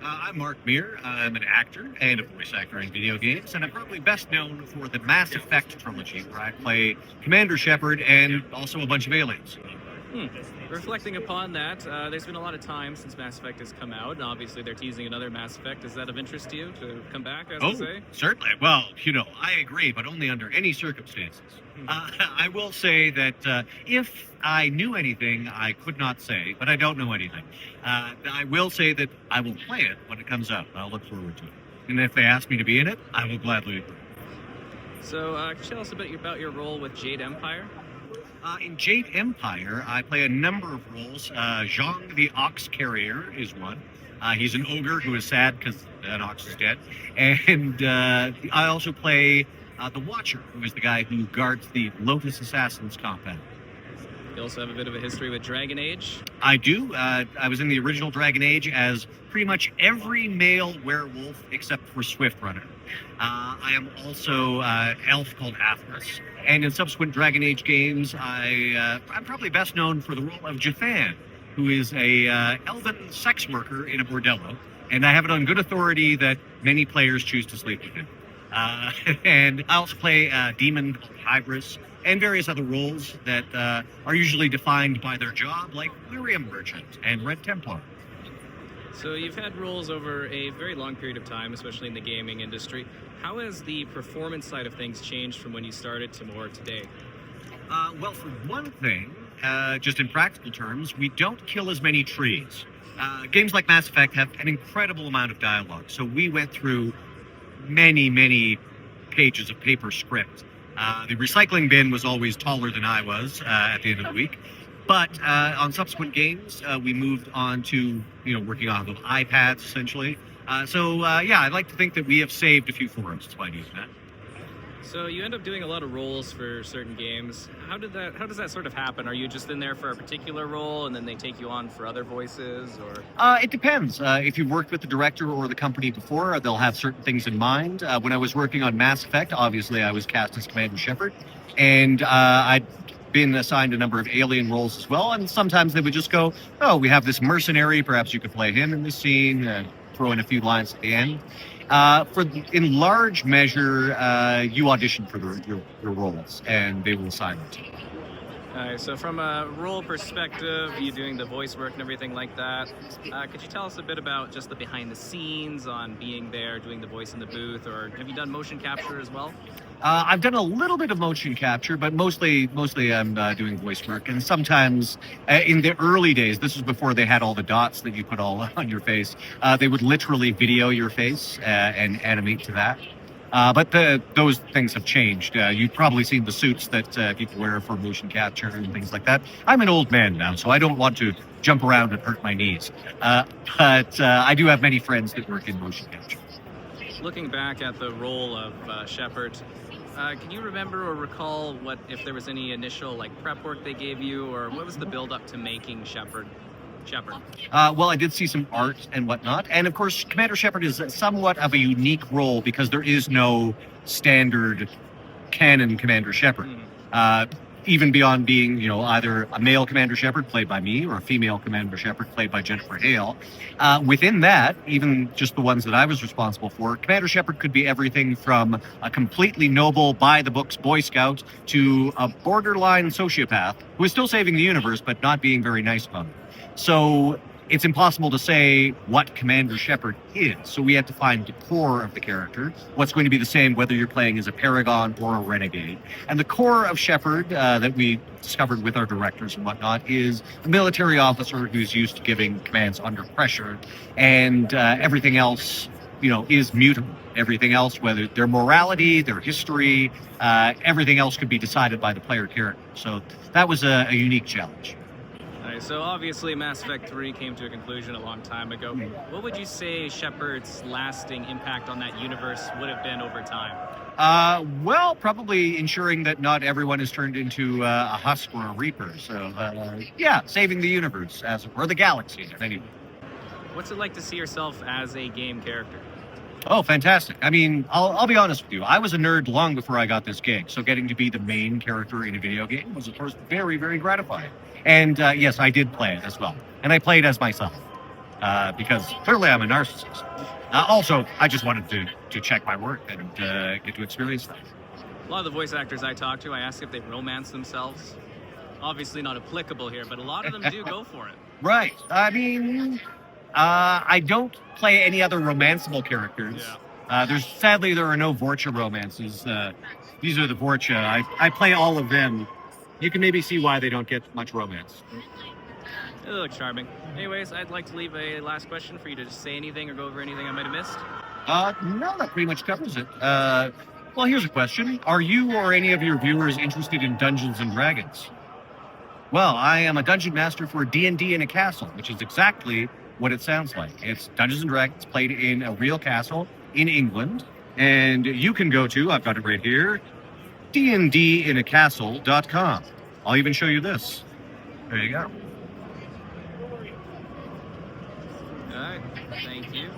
I'm Mark Meer. I'm an actor and a voice actor in video games, and I'm probably best known for the Mass Effect trilogy, where I play Commander Shepard and also a bunch of aliens. Hmm. Reflecting upon that, there's been a lot of time since Mass Effect has come out, and obviously they're teasing another Mass Effect. Is that of interest to you to come back, as to say? Certainly. Well, I agree, but only under any circumstances. I will say that if I knew anything, I could not say, but I don't know anything. I will say that I will play it when it comes out. I'll look forward to it. And if they ask me to be in it, I will gladly agree. So, can you tell us a bit about your role with Jade Empire? In Jade Empire, I play a number of roles. Zhang the Ox Carrier is one. He's an ogre who is sad because an ox is dead. And I also play the Watcher, who is the guy who guards the Lotus Assassins compound. You also have a bit of a history with Dragon Age. I do. I was in the original Dragon Age as pretty much every male werewolf except for Swiftrunner. I am also elf called Athos. And in subsequent Dragon Age games, I'm probably best known for the role of Jafan, who is a elven sex worker in a bordello. And I have it on good authority that many players choose to sleep with him. And I also play Demon called Hybris, and various other roles that are usually defined by their job, like Lyrium Merchant and Red Templar. So you've had roles over a very long period of time, especially in the gaming industry. How has the performance side of things changed from when you started to more today? Well, for one thing, just in practical terms, we don't kill as many trees. Games like Mass Effect have an incredible amount of dialogue, so we went through many pages of paper script. The recycling bin was always taller than I was at the end of the week. But on subsequent games, we moved on to, working on the iPads, essentially. I'd like to think that we have saved a few forests by doing that. So you end up doing a lot of roles for certain games. How does that sort of happen? Are you just in there for a particular role and then they take you on for other voices, or? It depends. If you've worked with the director or the company before, they'll have certain things in mind. When I was working on Mass Effect, obviously I was cast as Commander Shepard, and I'd been assigned a number of alien roles as well, and sometimes they would just go, oh, we have this mercenary, perhaps you could play him in this scene, and throw in a few lines at the end. In large measure, you audition for your roles, and they will assign them to you. All right, so from a role perspective, you doing the voice work and everything like that, could you tell us a bit about just the behind the scenes on being there, doing the voice in the booth, or have you done motion capture as well? I've done a little bit of motion capture, but mostly I'm doing voice work. And sometimes in the early days, this was before they had all the dots that you put all on your face, they would literally video your face and animate to that. But those things have changed. You've probably seen the suits that people wear for motion capture and things like that. I'm an old man now, so I don't want to jump around and hurt my knees. But I do have many friends that work in motion capture. Looking back at the role of Shepard, can you remember or recall if there was any initial prep work they gave you, or what was the build up to making Shepard? Well, I did see some art and whatnot. And of course, Commander Shepard is somewhat of a unique role because there is no standard canon Commander Shepard. Even beyond being, either a male Commander Shepard played by me or a female Commander Shepard played by Jennifer Hale. Within that, even just the ones that I was responsible for, Commander Shepard could be everything from a completely noble, by-the-books Boy Scout to a borderline sociopath who is still saving the universe but not being very nice about it. So it's impossible to say what Commander Shepard is. So we had to find the core of the character, what's going to be the same whether you're playing as a Paragon or a Renegade. And the core of Shepard that we discovered with our directors and whatnot is a military officer who's used to giving commands under pressure, and everything else, is mutable. Everything else, whether their morality, their history, everything else could be decided by the player character. So that was a unique challenge. So obviously Mass Effect 3 came to a conclusion a long time ago. What would you say Shepard's lasting impact on that universe would have been over time? Well, probably ensuring that not everyone is turned into a husk or a reaper. So, saving the universe, or the galaxy, anyway. What's it like to see yourself as a game character? Oh, fantastic. I mean, I'll be honest with you. I was a nerd long before I got this gig, so getting to be the main character in a video game was, of course, very, very gratifying. And yes, I did play it as well. And I played as myself. because clearly I'm a narcissist. Also, I just wanted to check my work and get to experience that. A lot of the voice actors I talk to, I ask if they romance themselves. Obviously not applicable here, but a lot of them do go for it. Right. I mean, I don't play any other romanceable characters. Yeah. Sadly, there are no Vorcha romances. These are the Vorcha. I play all of them. You can maybe see why they don't get much romance. It looks charming. Anyways, I'd like to leave a last question for you to just say anything or go over anything I might have missed. No, that pretty much covers it. Well, here's a question. Are you or any of your viewers interested in Dungeons and Dragons? Well, I am a dungeon master for D&D in a castle, which is exactly what it sounds like. It's Dungeons and Dragons played in a real castle in England. And you can go to, I've got it right here, dndinacastle.com. I'll even show you this. There you go. All right. Thank you.